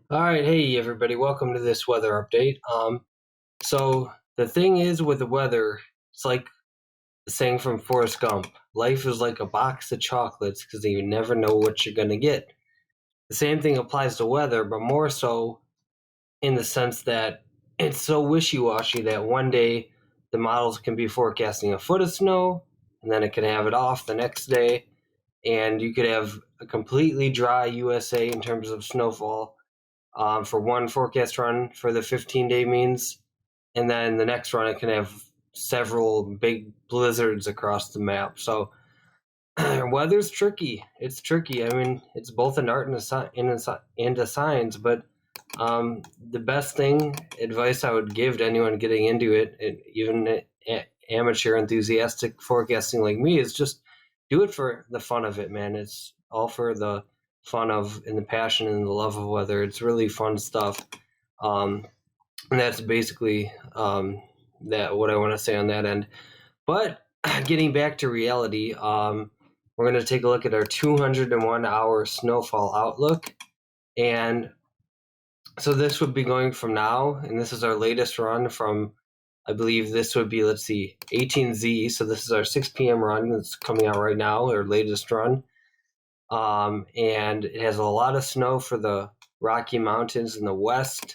All right, hey everybody, welcome to this weather update. So the thing is with the weather, it's like the saying from Forrest Gump: life is like a box of chocolates because you never know what you're gonna get. The same thing applies to weather, but more so in the sense that it's so wishy-washy that one day the models can be forecasting a foot of snow, and then it can have it off the next day, and you could have a completely dry USA in terms of snowfall for one forecast run for the 15-day means, and then the next run it can have several big blizzards across the map. So weather's tricky. It's tricky. I mean, it's both an art and a science. But the best advice I would give to anyone getting into it, even amateur enthusiastic forecasting like me, is just do it for the fun of it, man. It's all for the fun of and the passion and the love of weather. It's really fun stuff. Um, and that's basically that what I want to say on that end. But getting back to reality, we're going to take a look at our 201-hour snowfall outlook. And so this would be going from now, and this is our latest run from, I believe this would be, let's see, 18Z. So this is our 6 p.m. run that's coming out right now, our latest run. And it has a lot of snow for the Rocky Mountains in the west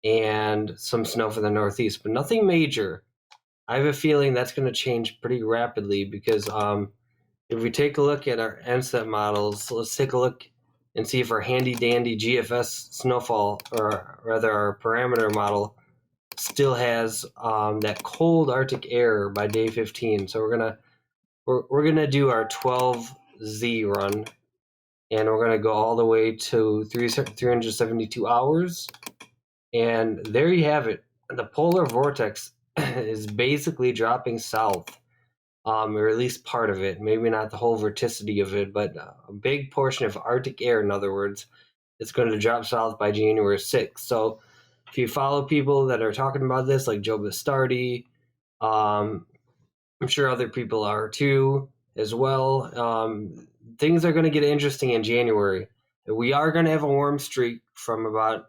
and some snow for the northeast, but nothing major. I have a feeling that's going to change pretty rapidly because if we take a look at our NSET models, let's take a look and see if our handy dandy GFS snowfall, or rather our parameter model, still has that cold Arctic air by day 15. So we're gonna do our 12Z run, and we're gonna go all the way to 372 hours, and there you have it. The polar vortex is basically dropping south, or at least part of it. Maybe not the whole vorticity of it, but a big portion of Arctic air, in other words, is going to drop south by January 6th. So if you follow people that are talking about this, like Joe Bastardi, I'm sure other people are too, as well. Things are going to get interesting in January. We are going to have a warm streak from about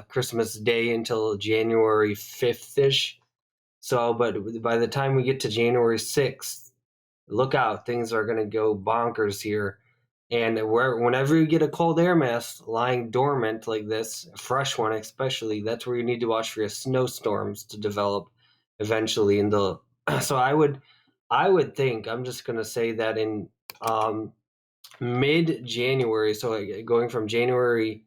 Christmas Day until January 5th ish. So, but by the time we get to January 6th, look out, things are going to go bonkers here. And whenever you get a cold air mass lying dormant like this, a fresh one especially, that's where you need to watch for your snowstorms to develop eventually. So I would think, I'm just going to say that in mid January, so going from January,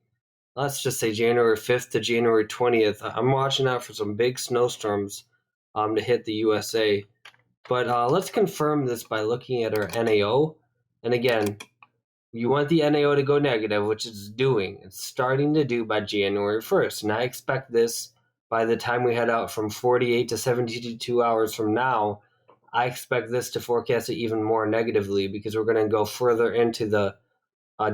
let's just say January 5th to January 20th, I'm watching out for some big snowstorms to hit the USA. But let's confirm this by looking at our NAO. And again, you want the NAO to go negative, which it's doing. It's starting to do by January 1st. And I expect this by the time we head out from 48 to 72 hours from now. I expect this to forecast it even more negatively because we're going to go further into the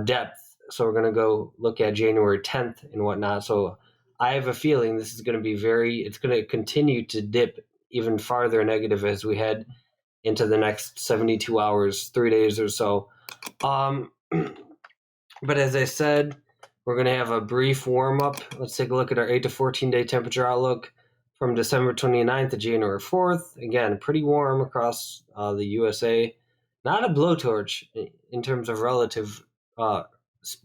depth. So we're going to go look at January 10th and whatnot. So I have a feeling this is going to be it's going to continue to dip even farther negative as we head into the next 72 hours, 3 days or so. But as I said, we're going to have a brief warm up. Let's take a look at our 8 to 14 day temperature outlook from December 29th to January 4th. Again, pretty warm across the USA. Not a blowtorch in terms of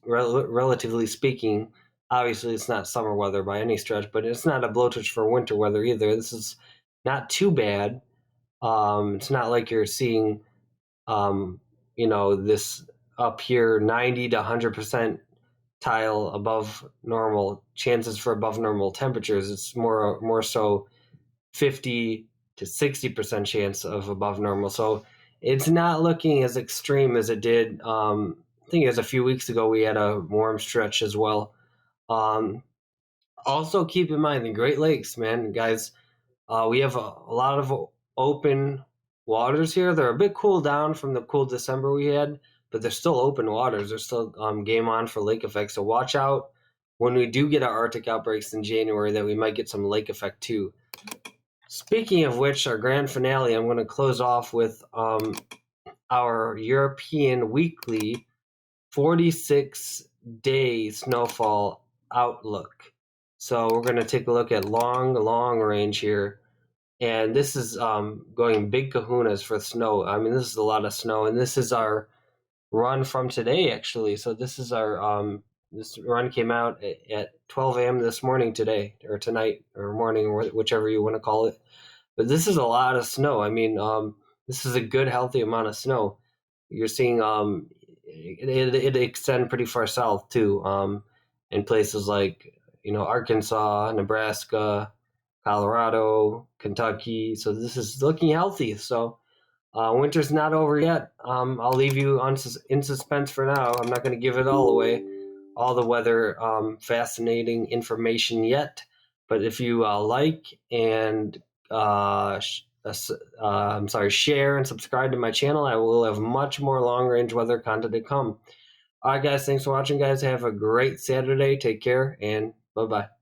relatively speaking. Obviously, it's not summer weather by any stretch, but it's not a blowtorch for winter weather either. This is not too bad. It's not like you're seeing, this up here 90 to 100% tile above normal chances for above normal temperatures. It's more so 50 to 60% chance of above normal. So it's not looking as extreme as it did. I think it was a few weeks ago we had a warm stretch as well. Also keep in mind the Great Lakes, man, guys. We have a lot of open waters here. They're a bit cooled down from the cool December we had, but they're still open waters. They're still game on for lake effect. So watch out when we do get our Arctic outbreaks in January that we might get some lake effect too. Speaking of which, our grand finale, I'm going to close off with our European weekly 46-day snowfall outlook. So we're going to take a look at long range here. And this is going big kahunas for snow. I mean, this is a lot of snow. And this is our run from today, actually. So this is our this run came out at 12 a.m. this morning today, or tonight, or morning, or whichever you want to call it. But this is a lot of snow. I mean, this is a good, healthy amount of snow. You're seeing it extend pretty far south too, in places like Arkansas, Nebraska, Colorado, Kentucky. So this is looking healthy. So winter's not over yet. I'll leave you in suspense for now. I'm not going to give it all away, all the weather fascinating information yet. But if you like and share and subscribe to my channel, I will have much more long-range weather content to come. All right, guys, thanks for watching, guys. Have a great Saturday. Take care, and bye-bye.